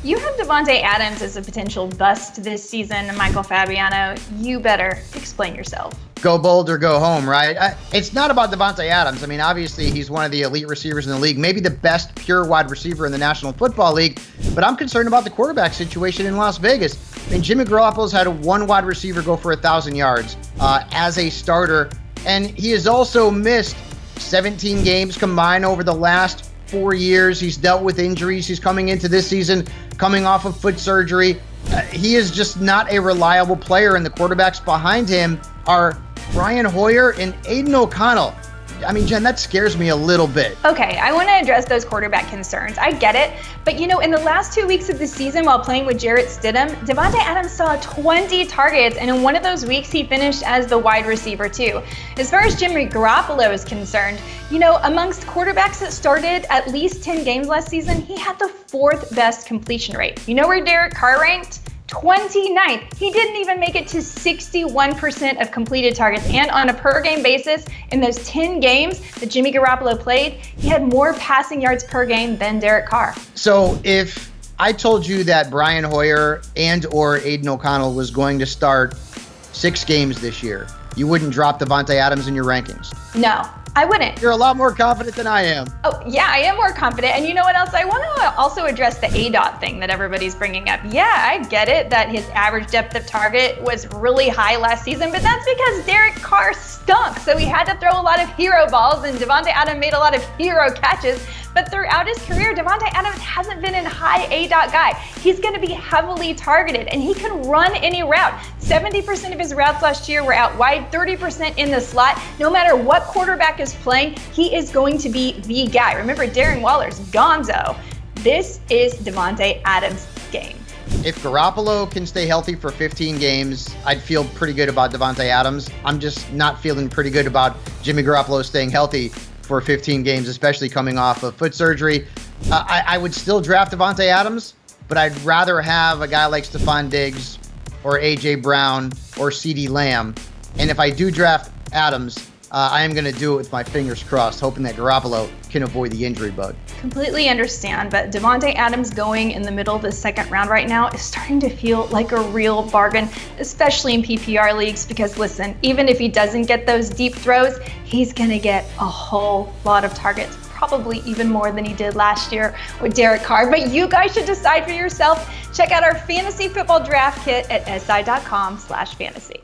You have Davante Adams as a potential bust this season, Michael Fabiano. You better explain yourself. Go bold or go home, right? It's not about Davante Adams. I mean, obviously, he's one of the elite receivers in the league, maybe the best pure wide receiver in the National Football League. But I'm concerned about the quarterback situation in Las Vegas. I mean, Jimmy Garoppolo's had one wide receiver go for 1,000 yards as a starter. And he has also missed 17 games combined over the last 4 years. He's dealt with injuries. He's coming into this season coming off of foot surgery. He is just not a reliable player, and the quarterbacks behind him are Brian Hoyer and Aiden O'Connell. I mean, Jen, that scares me a little bit. Okay, I want to address those quarterback concerns. I get it. But, in the last 2 weeks of the season while playing with Jarrett Stidham, Davante Adams saw 20 targets, and in one of those weeks, he finished as the wide receiver, too. As far as Jimmy Garoppolo is concerned, amongst quarterbacks that started at least 10 games last season, he had the 4th best completion rate. You know where Derek Carr ranked? 29th. He didn't even make it to 61% of completed targets. And on a per game basis, in those 10 games that Jimmy Garoppolo played, he had more passing yards per game than Derek Carr. So if I told you that Brian Hoyer and or Aiden O'Connell was going to start 6 games this year, you wouldn't drop Davante Adams in your rankings? No, I wouldn't. You're a lot more confident than I am. Oh, yeah, I am more confident. And you know what else? I want to also address the ADOT thing that everybody's bringing up. Yeah, I get it that his average depth of target was really high last season, but that's because Derek Carr stunk. So he had to throw a lot of hero balls, and Davante Adams made a lot of hero catches. But throughout his career, Davante Adams hasn't been a high ADOT guy. He's going to be heavily targeted, and he can run any route. 70% of his routes last year were out wide, 30% in the slot. No matter what quarterback is playing, he is going to be the guy. Remember, Darren Waller's gonzo. This is Davante Adams' game. If Garoppolo can stay healthy for 15 games, I'd feel pretty good about Davante Adams. I'm just not feeling pretty good about Jimmy Garoppolo staying healthy for 15 games, especially coming off of foot surgery. I would still draft Davante Adams, but I'd rather have a guy like Stephon Diggs or A.J. Brown or CeeDee Lamb. And if I do draft Adams, I am going to do it with my fingers crossed, hoping that Garoppolo can avoid the injury bug. Completely understand, but Davante Adams going in the middle of the second round right now is starting to feel like a real bargain, especially in PPR leagues, because listen, even if he doesn't get those deep throws, he's going to get a whole lot of targets, probably even more than he did last year with Derek Carr. But you guys should decide for yourself. Check out our fantasy football draft kit at si.com/fantasy.